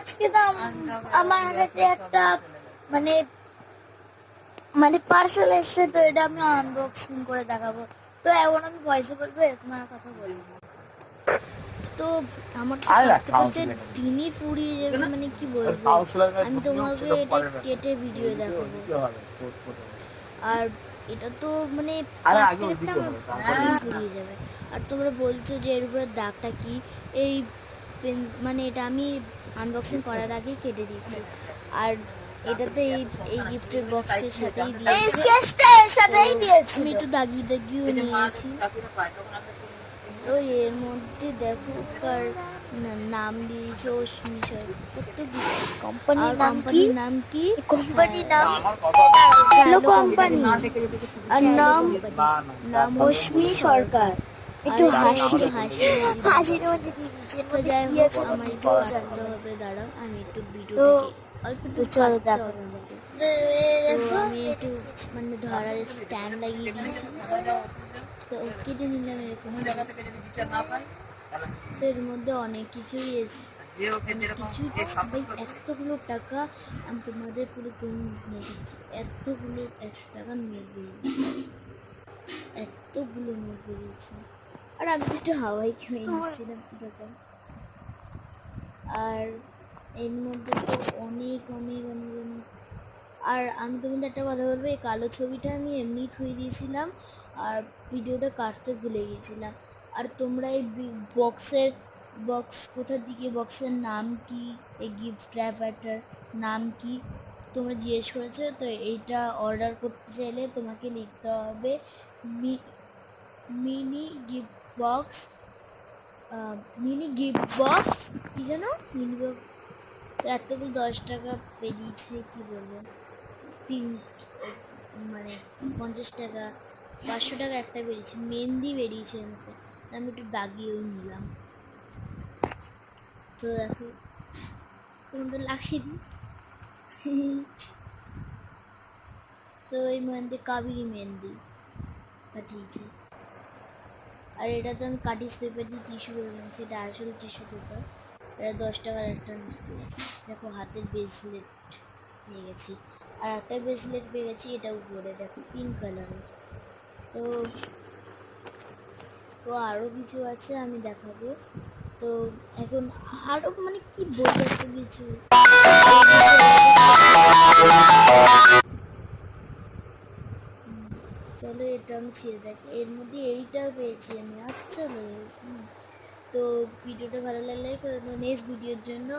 আজকে তো আমার হাতে একটা মানে মানে পার্সেল এসেছে, তো এটা আমি আনবক্সিং করে দেখাবো। তো এখন আমি ভয়েসে বলবো, এরকম আর কথা বলবো। তো আমার তো করতে করতে দিনই ফুরিয়ে যাবে, মানে কি বলবো, আমি তোমাকে এটা কেটে ভিডিও দেখাবো। আর এটা তো মানে কাটতে কাটতে আমার দিন ফুরিয়ে যাবে। আর তোমরা বলছো যে এর উপরে দাগটা কি, এই মানে এটা আমি আনবক্সিং করার আগেই কেটে দিয়েছি। আর এটাতে এই গিফটের বক্সের সাথেই দিয়েছি, আমি একটু দাগিয়ে দাগিয়েও নিয়েছি। তো এর মধ্যে দেখো কার নাম দিয়েছে অশ্মি সরকার, কত কিছু। কোম্পানির নাম কি? কোম্পানির নাম হ্যালো কোম্পানি, আর নাম অশ্মি সরকার। একটু হাসির মধ্যে দিয়েছে। তো যাই হোক, আমার একটু কাটতে হবে, দাঁড়াও আমি একটু ভিডিওটাকে অল্প একটু কাটতে হবে আমাকে। তো আমি একটু মানে ধরার স্ট্যান্ড লাগিয়ে দিয়েছি, তো কেটে নিলাম এরকম। তো এর মধ্যে অনেক কিছুই ভাই, এতগুলো টাকা আমি তোমাদের পুরো নিয়ে দিচ্ছি, এতগুলো 100 টাকা নোট বেরিয়েছে, এতগুলো নোট বেরিয়েছে। আর আমি তো একটু হাওয়াই খেয়ে নিচ্ছিলাম টাকা। আর এর মধ্যে তো অনেক অনেক অনেক অনেক। আর আমি তোমাদের একটা কথা বলবো, এই কালো ছবিটা আমি এমনি থুয়ে দিয়েছিলাম আর ভিডিওটা কাটতে ভুলে গিয়েছিলাম। আর তোমরা এই বক্স কোথার দিকে, বক্সের নাম কি, এই গিফট র্যাপারটার নাম কি তোমরা জিজ্ঞেস করেছো। তো এইটা অর্ডার করতে চাইলে তোমাকে লিখতে হবে মিনি গিফট বক্স, কি জানো, মিনি বক্স। এতগুলো 10 টাকা বেরিয়েছে, কি বলবো, মানে 50 টাকা 500 টাকা একটা বেরিয়েছে, মেহেন্দি বেরিয়েছে এর মধ্যে, আমি একটু দাগিয়েও নিলাম। তো দেখো তোমাদের লাগিয়ে দিই। তো এই মেহেন্দি কাবেরি মেহেন্দি পাঠিয়েছে। আর এটা তো আমি কাটিস পেপার দিয়ে টিস্যু করে নিয়েছি, এটা আসল টিস্যু পেপার। এটা 10 টাকার একটা পেয়েছি। দেখো হাতের ব্রেসলেট পেয়ে গেছি, আর একটা ব্রেসলেট পেয়ে গেছি, এটা উপরে দেখো পিঙ্ক কালারের। তো তো আরও কিছু আছে, আমি দেখাবো। তো এখন আরও মানে কি বলবো, এত কিছু। চলো এটা আমি ছেড়ে দেখি, এর মধ্যে এইটা পেয়েছি আমি। আচ্ছা তো ভিডিওটা ভালো লাগলে নেক্সট ভিডিওর জন্য